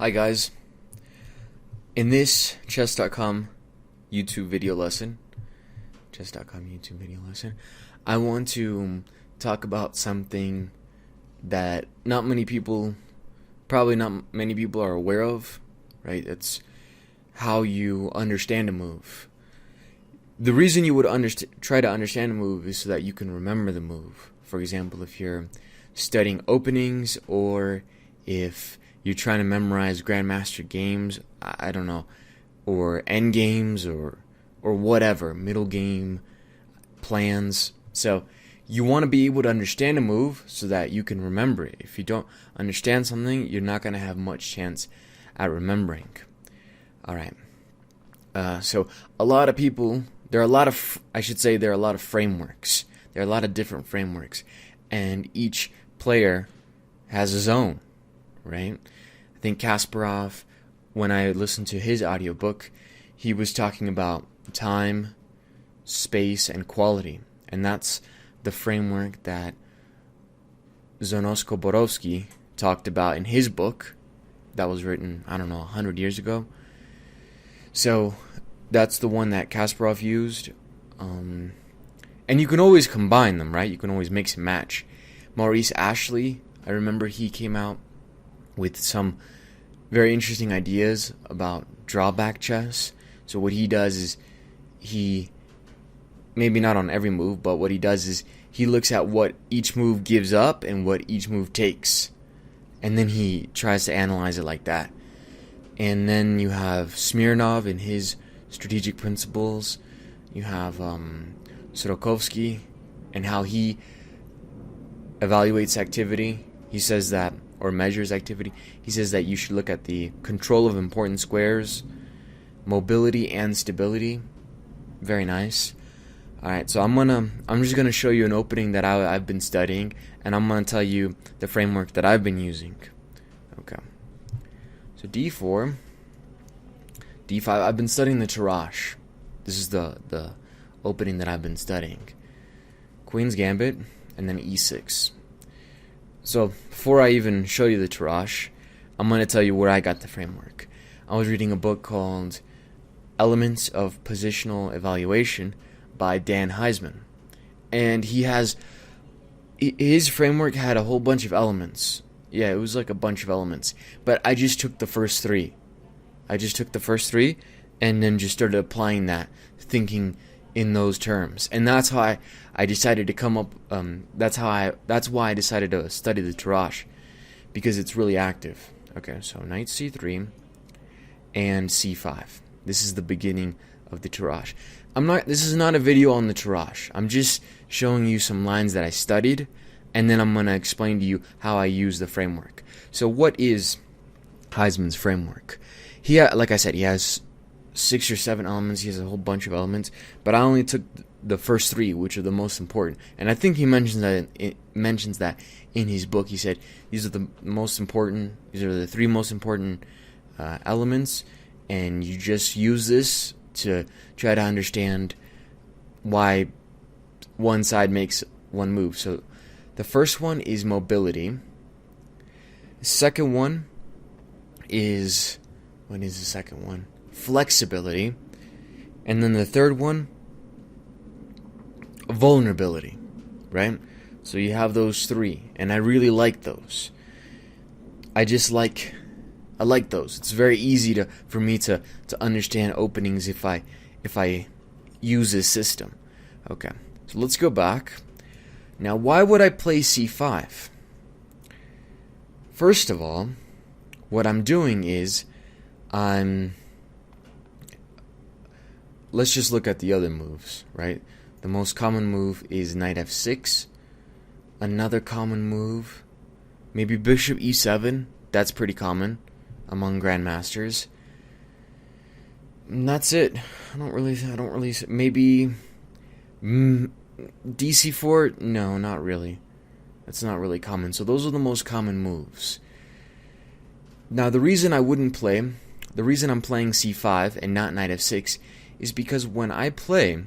Hi guys, in this Chess.com YouTube video lesson, I want to talk about something that not many people are aware of, right? It's how you understand a move. The reason you would try to understand a move is so that you can remember the move. For example, if you're studying openings or if you're trying to memorize grandmaster games, I don't know, or end games or whatever, middle game plans. So you want to be able to understand a move so that you can remember it. If you don't understand something, you're not going to have much chance at remembering. All right. So a lot of people, there are a lot of frameworks. There are a lot of different frameworks, and each player has his own, right? I think Kasparov, when I listened to his audiobook, he was talking about time, space, and quality. And that's the framework that Borovsky talked about in his book that was written, 100 years ago. So that's the one that Kasparov used. And you can always combine them, right? You can always mix and match. Maurice Ashley, I remember he came out with some very interesting ideas about drawback chess. So what he does is maybe not on every move, but what he does is he looks at what each move gives up and what each move takes. And then he tries to analyze it like that. And then you have Smirnov in his strategic principles. You have Sorokovsky and how he evaluates activity. He says that, or measures activity. He says that you should look at the control of important squares, mobility and stability. Very nice. Alright, so I'm just gonna show you an opening that I've been studying, and I'm gonna tell you the framework that I've been using. Okay. So D4, D5. I've been studying the Tarrasch. This is the opening that I've been studying. Queen's Gambit, and then E6. So before I even show you the Tarrasch, I'm going to tell you where I got the framework. I was reading a book called Elements of Positional Evaluation by Dan Heisman. And his framework had a whole bunch of elements. Yeah, it was like a bunch of elements. But I just took the first three. And then just started applying that, thinking in those terms. And that's how I decided to come up, that's why I decided to study the Tarrasch, because it's really active. Okay, so knight c3 and c5. This is the beginning of the Tarrasch. This is not a video on the Tarrasch. I'm just showing you some lines that I studied, and then I'm going to explain to you how I use the framework. So what is Heisman's framework? Like I said, he has 6 or 7 elements. He has a whole bunch of elements, but I only took the first 3, which are the most important. And I think he mentions that in his book. He said these are the most important. These are the 3 most important elements, and you just use this to try to understand why one side makes one move. So the first one is mobility. The second one is, what is the second one? Flexibility. And then the third one, vulnerability, right? So you have those 3, and I really like those. I like those. It's very easy for me to understand openings if I use this system. Okay, so let's go back. Now, why would I play c5? First of all, what I'm doing is let's just look at the other moves, right? The most common move is knight f6. Another common move, maybe bishop e7. That's pretty common among grandmasters. And that's it. I don't really. Maybe dc4. No, not really. That's not really common. So those are the most common moves. Now the reason I'm playing c5 and not knight f6 is because when I play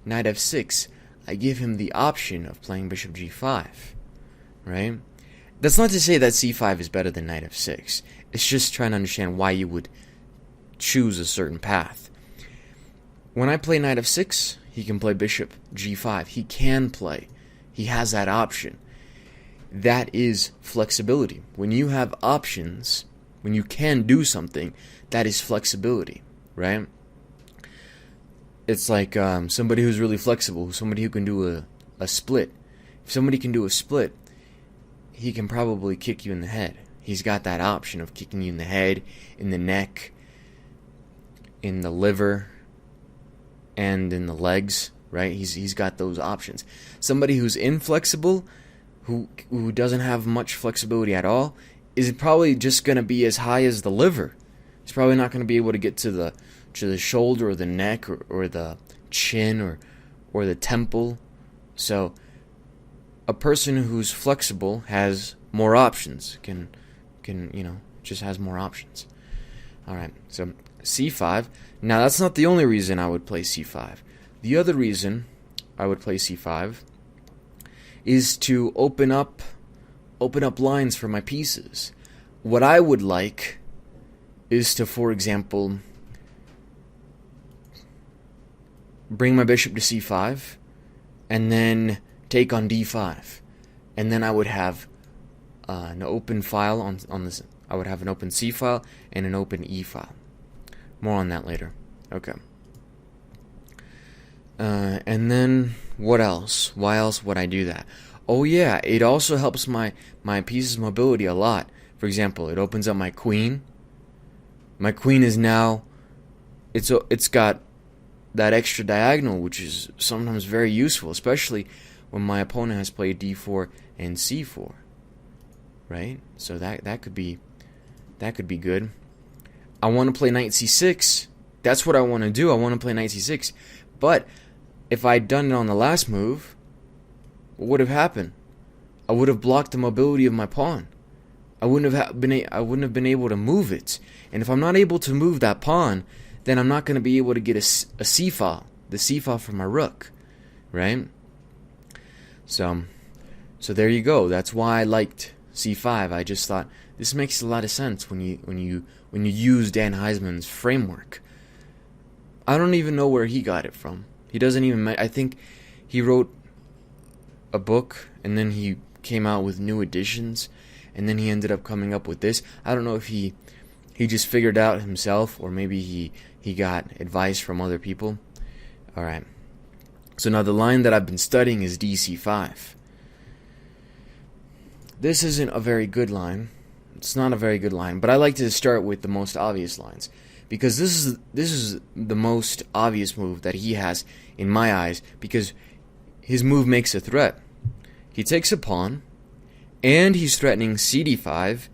knight f6, I give him the option of playing bishop g5, right? That's not to say that c5 is better than knight f6. It's just trying to understand why you would choose a certain path. When I play knight f6, he can play bishop g5. He can play. He has that option. That is flexibility. When you have options, when you can do something, that is flexibility, right? It's like somebody who's really flexible, somebody who can do a split. If somebody can do a split, he can probably kick you in the head. He's got that option of kicking you in the head, in the neck, in the liver, and in the legs, right? He's got those options. Somebody who's inflexible, who doesn't have much flexibility at all, is probably just going to be as high as the liver. He's probably not going to be able to get to the shoulder or the neck or the chin or the temple. So a person who's flexible has more options, can just has more options. All right, so c5. Now that's not the only reason I would play c5. The other reason I would play c5 is to open up lines for my pieces. What I would like is to, for example, bring my bishop to c5 and then take on d5, and then I would have an open file on this. I would have an open c file and an open e file. More on that later. Okay. And then what else? Why else would I do that? Oh yeah, it also helps my piece's mobility a lot. For example, it opens up my queen. My queen is now, it's got that extra diagonal, which is sometimes very useful, especially when my opponent has played d4 and c4. Right? So that could be good. I want to play knight c6. That's what I want to do. I want to play knight c6. But if I'd done it on the last move, what would have happened? I would have blocked the mobility of my pawn. I wouldn't have been able to move it. And if I'm not able to move that pawn, then I'm not going to be able to get a c file, the c file for my rook, right? So there you go. That's why I liked c5. I just thought this makes a lot of sense when you use Dan Heisman's framework. I don't even know where he got it from. He doesn't even. I think he wrote a book and then he came out with new editions, and then he ended up coming up with this. I don't know if he just figured it out himself, or maybe he got advice from other people. All right. So now the line that I've been studying is dc5. This isn't a very good line. It's not a very good line, but I like to start with the most obvious lines, because this is the most obvious move that he has in my eyes, because his move makes a threat. He takes a pawn, and he's threatening cd5,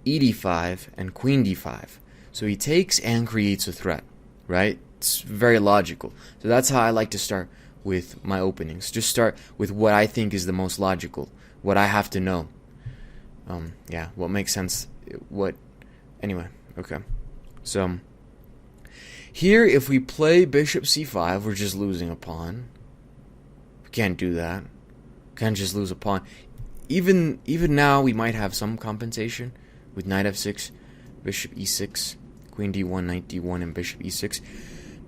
ed5, and queen d5. So he takes and creates a threat, right? It's very logical. So that's how I like to start with my openings. Just start with what I think is the most logical, what I have to know. What makes sense, anyway, okay. So, here, if we play bishop c5, we're just losing a pawn. We can't do that. Can't just lose a pawn. Even now, we might have some compensation with knight f6, bishop e6, queen d1, knight d1, and bishop e6,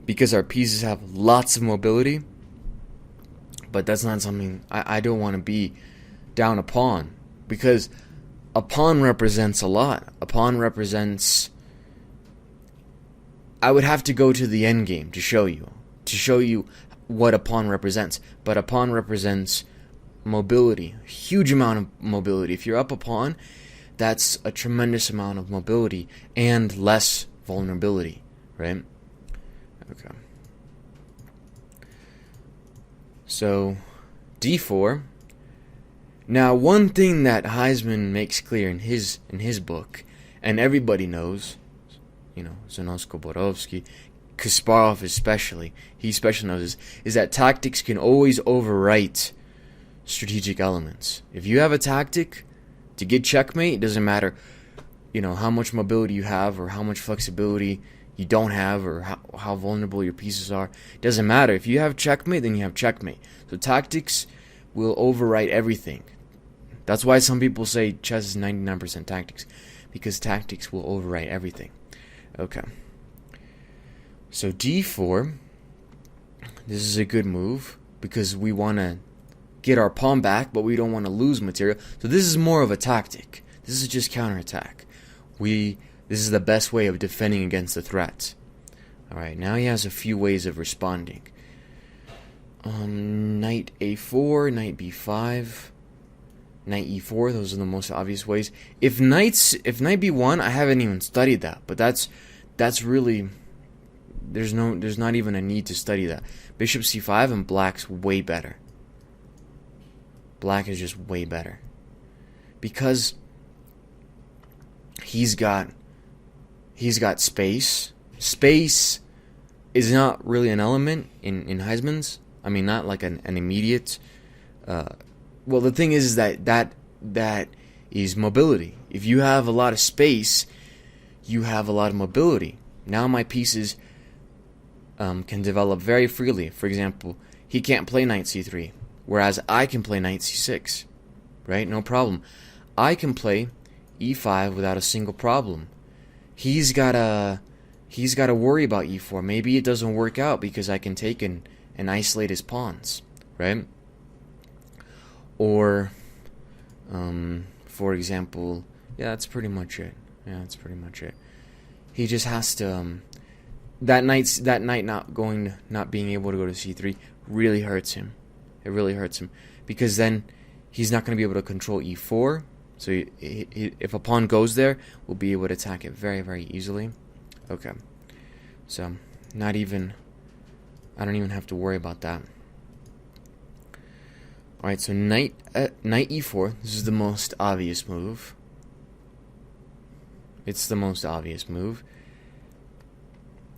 because our pieces have lots of mobility. But that's not something, I don't want to be down a pawn, because a pawn represents a lot. A pawn represents... I would have to go to the endgame to show you what a pawn represents. But a pawn represents mobility, a huge amount of mobility. If you're up a pawn, that's a tremendous amount of mobility and less vulnerability, right? Okay. So, d4. Now, one thing that Heisman makes clear in his book, and everybody knows, Zanosko, Borovsky, Kasparov especially, he especially knows, is that tactics can always overwrite strategic elements. If you have a tactic to get checkmate, it doesn't matter, how much mobility you have or how much flexibility you don't have or how vulnerable your pieces are. It doesn't matter. If you have checkmate, then you have checkmate. So tactics will overwrite everything. That's why some people say chess is 99% tactics, because tactics will overwrite everything. Okay. So d4, this is a good move because we want to get our pawn back, but we don't want to lose material. So this is more of a tactic. This is just counterattack. This is the best way of defending against the threat. Alright, now he has a few ways of responding. Knight a4, knight b5, knight e4, those are the most obvious ways. If knight b1, I haven't even studied that, but that's really, there's not even a need to study that. Bishop c5, and black's way better. Black is just way better. Because he's got space. Space is not really an element in Heisman's. I mean, not like an immediate. Well, the thing is that is mobility. If you have a lot of space, you have a lot of mobility. Now my pieces can develop very freely. For example, he can't play knight c3, whereas I can play knight c6, right? No problem. I can play e5 without a single problem. He's gotta worry about e4. Maybe it doesn't work out because I can take and isolate his pawns, right? Or, for example, yeah, that's pretty much it. Yeah, that's pretty much it. He just has to. That knight not being able to go to c3 really hurts him. It really hurts him because then he's not going to be able to control e4. So if a pawn goes there, we'll be able to attack it very, very easily. Okay, so I don't even have to worry about that. Alright, so knight e4. This is the most obvious move. It's the most obvious move.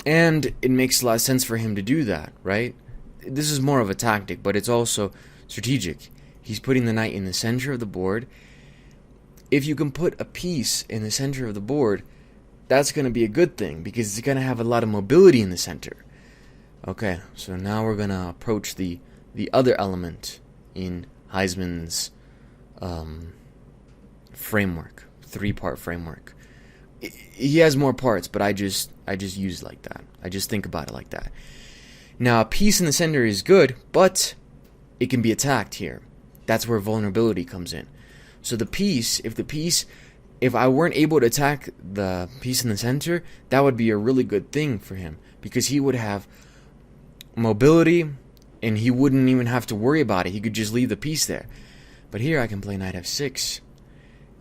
And it makes a lot of sense for him to do that, right? This is more of a tactic, but it's also strategic. He's putting the knight in the center of the board. If you can put a piece in the center of the board, that's going to be a good thing because it's going to have a lot of mobility in the center. Okay, so now we're going to approach the other element in Heisman's framework, 3-part framework. He has more parts, but I just use it like that. I just think about it like that. Now, a piece in the center is good, but it can be attacked here. That's where vulnerability comes in. So the piece, if I weren't able to attack the piece in the center, that would be a really good thing for him because he would have mobility and he wouldn't even have to worry about it. He could just leave the piece there. But here I can play knight f6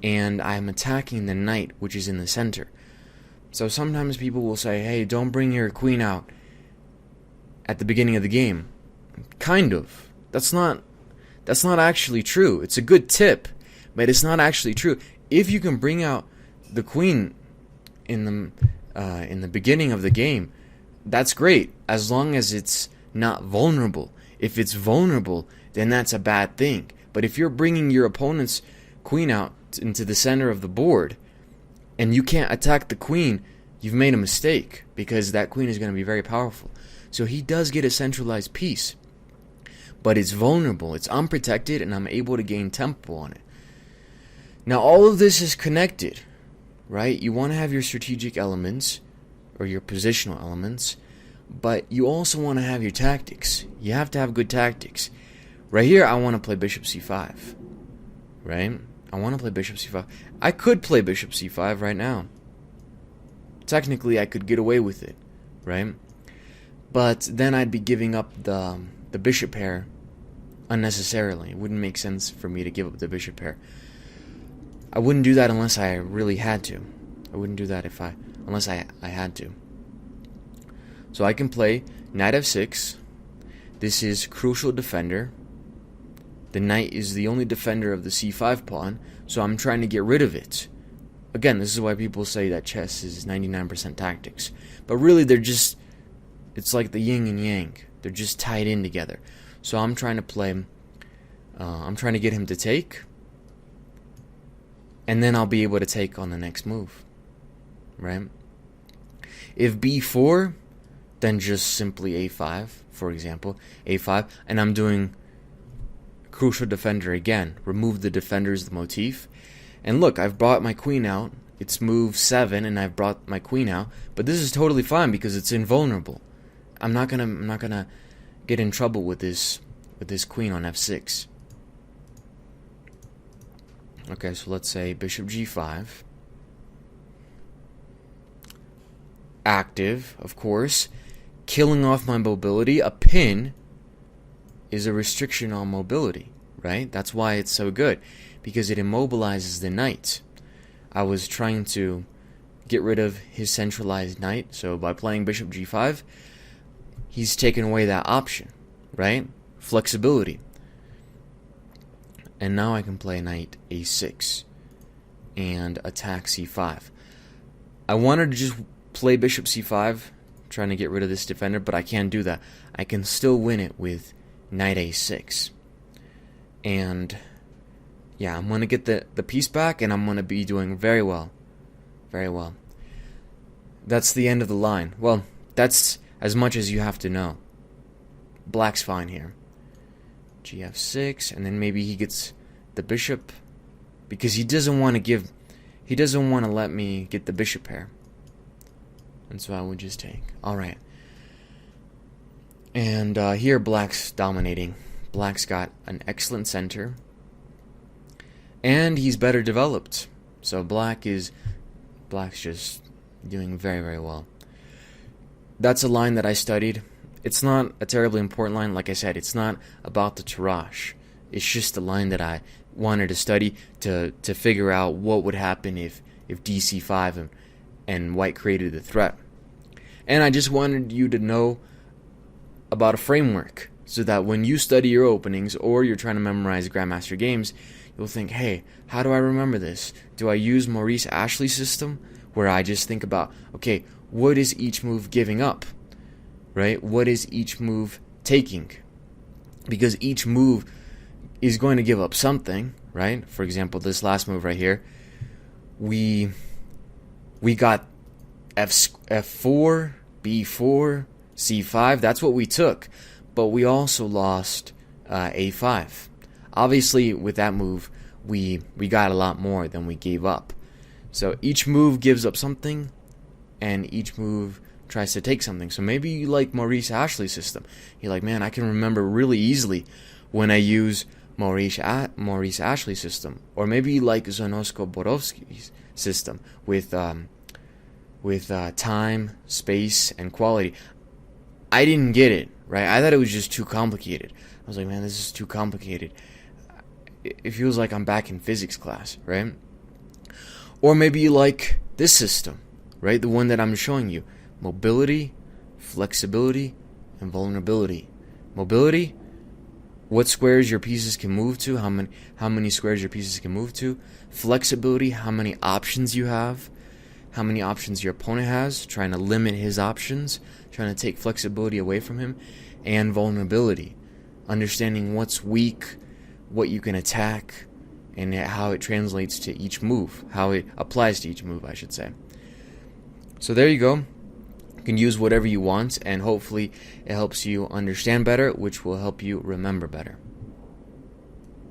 and I'm attacking the knight which is in the center. So sometimes people will say, hey, don't bring your queen out at the beginning of the game. Kind of. That's not actually true. It's a good tip, but it's not actually true. If you can bring out the queen in the beginning of the game, that's great, as long as it's not vulnerable. If it's vulnerable, then that's a bad thing. But if you're bringing your opponent's queen out into the center of the board, and you can't attack the queen, you've made a mistake, because that queen is going to be very powerful. So he does get a centralized piece, but it's vulnerable, it's unprotected, and I'm able to gain tempo on it. Now all of this is connected, right? You want to have your strategic elements, or your positional elements, but you also want to have your tactics. You have to have good tactics. Right here, I want to play bishop c5, right? I want to play bishop c5. I could play bishop c5 right now. Technically, I could get away with it, right? But then I'd be giving up the bishop pair unnecessarily. It wouldn't make sense for me to give up the bishop pair. I wouldn't do that unless I really had to. I wouldn't do that unless I had to. So I can play knight f6. This is crucial defender. The knight is the only defender of the c5 pawn, so I'm trying to get rid of it. Again, this is why people say that chess is 99% tactics. But really, it's like the yin and yang. They're just tied in together. So I'm trying to play, I'm trying to get him to take, and then I'll be able to take on the next move, right? If b4, then just simply a5, for example, a5, and I'm doing crucial defender again. Remove the defenders, the motif. And look, I've brought my queen out. it's move 7 and I've brought my queen out, but this is totally fine because it's invulnerable. I'm not gonna get in trouble with this queen on f6. Okay, so let's say bishop g5. Active, of course, killing off my mobility. A pin is a restriction on mobility, right? That's why it's so good, because it immobilizes the knight. I was trying to get rid of his centralized knight, so by playing bishop g5, he's taken away that option, right? Flexibility. And now I can play knight a6 and attack c5. I wanted to just play bishop c5, trying to get rid of this defender, but I can't do that. I can still win it with knight a6. And yeah, I'm going to get the piece back, and I'm going to be doing very well. Very well. That's the end of the line. Well, that's as much as you have to know. Black's fine here. Gf6, and then maybe he gets the bishop, because he doesn't want to let me get the bishop pair. And so I would just take. Alright. And here Black's dominating. Black's got an excellent center, and he's better developed. So Black's just doing very, very well. That's a line that I studied. It's not a terribly important line. Like I said, it's not about the tirage. It's just a line that I wanted to study to figure out what would happen if dc5 and white created the threat. And I just wanted you to know about a framework, so that when you study your openings or you're trying to memorize Grandmaster games, you'll think, hey, how do I remember this? Do I use Maurice Ashley's system, where I just think about, okay, what is each move giving up? Right? What is each move taking? Because each move is going to give up something, right? For example, this last move right here, we got f4, b4, c5. That's what we took, but we also lost a5. Obviously, with that move, we got a lot more than we gave up. So each move gives up something, and each move tries to take something. So maybe you like Maurice Ashley's system. You're like, man, I can remember really easily when I use Maurice Ashley's system. Or maybe you like Zonosko Borovsky's system with time, space, and quality. I didn't get it, right? I thought it was just too complicated. I was like, man, this is too complicated. It feels like I'm back in physics class, right? Or maybe you like this system, right? The one that I'm showing you. Mobility, flexibility, and vulnerability. Mobility, what squares your pieces can move to, how many squares your pieces can move to. Flexibility, how many options you have, how many options your opponent has, trying to limit his options, trying to take flexibility away from him. And vulnerability, understanding what's weak, what you can attack, and how it translates to each move, how it applies to each move, I should say. So there you go. You can use whatever you want, and hopefully it helps you understand better, which will help you remember better.